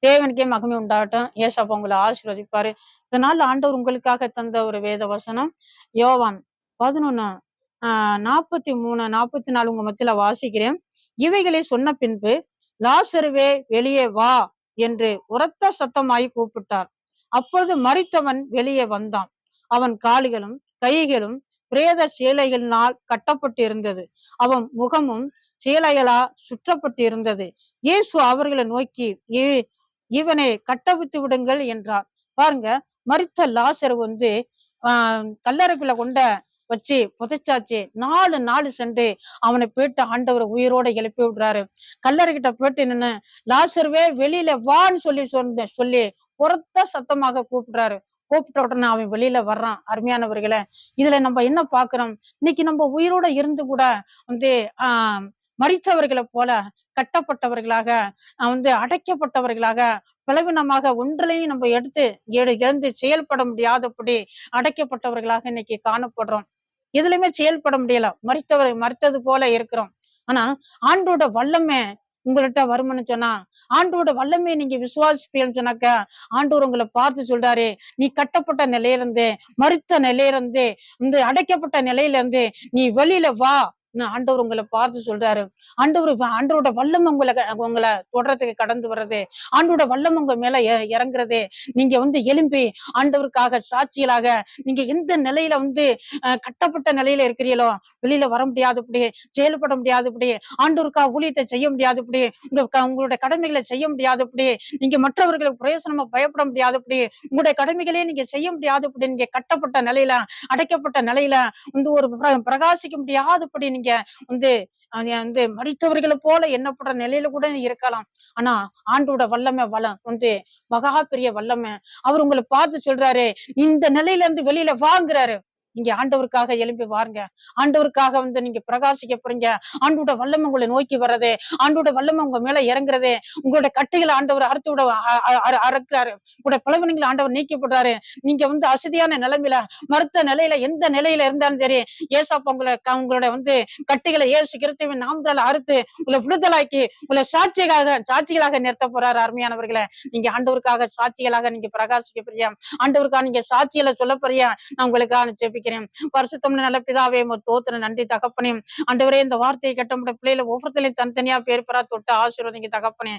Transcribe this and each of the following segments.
தேவனுக்கே மகிமை உண்டாகட்டும். ஏசப்பா உங்களை ஆசீர்வதிப்பாரு. இதனால ஆண்டவர் உங்களுக்காக தந்த ஒரு வேத வசனம் யோவான் 11 43, 44 உங்க மத்தியில வாசிக்கிறேன். இவைகளை சொன்ன பின்பு லாசருவே வெளியே வா என்று உரத்த சத்தமாய் கூப்பிட்டார். அப்பொழுது மரித்தவன் வெளியே வந்தான். அவன் கால்களும் கைகளும் பிரேத சேலைகளினால் கட்டப்பட்டு இருந்தது. அவன் முகமும் சேலைகளா சுற்றப்பட்டு இருந்தது. இயேசு அவர்களை நோக்கி இவனை கட்டவித்து விடுங்கள் என்றார். பாருங்க, மரித்த லாசர் கல்லறைக்குள்ள கொண்ட வச்சு புதைச்சாச்சு. 4 நாள் சென்று அவனை போயிட்டு ஆண்டவர் உயிரோட எழுப்பி விடுறாரு. கல்லறை கிட்ட போயிட்டு நின்னு லாசர்வே வெளியில வான்னு சொல்லி உரத்த சத்தமாக கூப்பிடுறாரு. கூப்பிட்ட உடனே அவன் வெளியில வர்றான். அருமையானவர்களே, இதுல நம்ம என்ன பாக்குறோம்? இன்னைக்கு நம்ம உயிரோட இருந்து கூட வந்து ஆஹ் மரித்தவர்களை போல கட்டப்பட்டவர்களாக அடைக்கப்பட்டவர்களாக பலவீனமாக ஒன்றிலையும் நம்ம இழந்து செயல்பட முடியாதபடி அடைக்கப்பட்டவர்களாக இன்னைக்கு காணப்படுறோம். எதுலையுமே செயல்பட முடியல, மரித்தது போல இருக்கிறோம். ஆனா ஆண்டோட வல்லமை உங்கள்கிட்ட வரும்னு சொன்னா, ஆண்டோட வல்லமையை நீங்க விசுவாசிப்பீங்கன்னு சொன்னாக்க, ஆண்டவர் உங்களை பார்த்து சொல்றாரு, நீ கட்டப்பட்ட நிலையிலிருந்து, மரித்த நிலையிலிருந்து, இந்த அடைக்கப்பட்ட நிலையில இருந்து நீ வெளியில வா. ஆண்டவர் உங்களை பார்த்து சொல்றாரு. ஆண்டவரோட வல்லம் உங்களை தொடர்றதுக்கு கடந்து வர்றது, ஆண்டோட வல்லம் உங்க மேல இறங்குறது. நீங்க எழும்பி ஆண்டவருக்காக சாட்சிகளாக, நீங்க எந்த நிலையில கட்டப்பட்ட நிலையில இருக்கிறீங்களோ, வெளியில வர முடியாதபடி, செயல்பட முடியாதபடி, ஆண்டவருக்காக ஊழியத்தை செய்ய முடியாதபடி, உங்களுடைய கடமைகளை செய்ய முடியாதபடி, நீங்க மற்றவர்களுக்கு பிரயோசனமா பயப்பட முடியாதபடி, உங்களுடைய கடமைகளே நீங்க செய்ய முடியாதபடி, நீங்க கட்டப்பட்ட நிலையில, அடைக்கப்பட்ட நிலையில ஒரு பிரகாசிக்க முடியாதபடி நீங்க மரித்தவர்களை போல எண்ணப்படுற நிலையில கூட இருக்கலாம். ஆனா ஆண்டோட வல்லமை மகா பெரிய வல்லமை. அவர் உங்களை பார்த்து சொல்றாரு, இந்த நிலையில இருந்து வெளியில வாங்குறாரு. நீங்க ஆண்டவருக்காக எழுப்பி வாருங்க. ஆண்டவருக்காக நீங்க பிரகாசிக்க போறீங்க. ஆண்டோட வல்லமை உங்களை நோக்கி வர்றது, ஆண்டோட வல்லமை உங்க மேல இறங்குறது. உங்களோட கட்டைகளை ஆண்டவர் அறுத்து விட அறுக்கிறாரு. உங்களுடைய பலவீனங்களை ஆண்டவர் நீக்கப்படுறாரு. நீங்க அசதியான நிலைமையில, மருத்துவ நிலையில, எந்த நிலையில இருந்தாலும் சரி, ஏசாப்பா உங்களோட கட்டைகளை இயேசு கிறிஸ்துவின் நாமத்தால அறுத்து உங்களை விடுதலாக்கி உங்களை சாட்சிகளாக நிறுத்த போறாரு. அருமையானவர்களே, நீங்க ஆண்டவருக்காக சாட்சிகளாக நீங்க பிரகாசிக்க போறியா? ஆண்டவருக்காக நீங்க சாட்சிகளை சொல்ல போறியா? நான் உங்களுக்காக ஜெபிக்கிறேன். பரிசுத்தம் நல்ல பிதாவே, தோத்திரம் நன்றி தகப்பனே. ஆண்டவரே, இந்த வார்த்தையை கட்ட பிள்ளைல ஒவ்வொருத்தரையும் தனித்தனியா பேர் பெறா தொட்டு ஆசீர்வதிங்க தகப்பனே.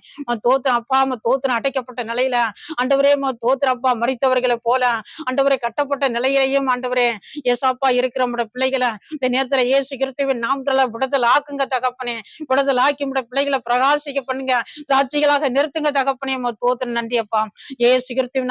தோத்திரம் அப்பா, தோத்திரம் அடைக்கப்பட்ட நிலையில ஆண்டவரே, தோத்திரம் அப்பா, மரித்தவர்களை போல ஆண்டவரை கட்டப்பட்ட நிலையிலையும் ஆண்டவரே ஏசாப்பா இருக்கிற பிள்ளைகளை இந்த நேரத்துல இயேசு கிறிஸ்துவின் நாமத்துல விடுதல் ஆக்குங்க தகப்பனே. விடுதல் ஆக்கி பிள்ளைகளை பிரகாசிக்க பண்ணுங்க, சாட்சிகளாக நிறுத்துங்க தகப்பனே. தோத்திரம் நன்றி அப்பா, இயேசு கிறிஸ்துவின்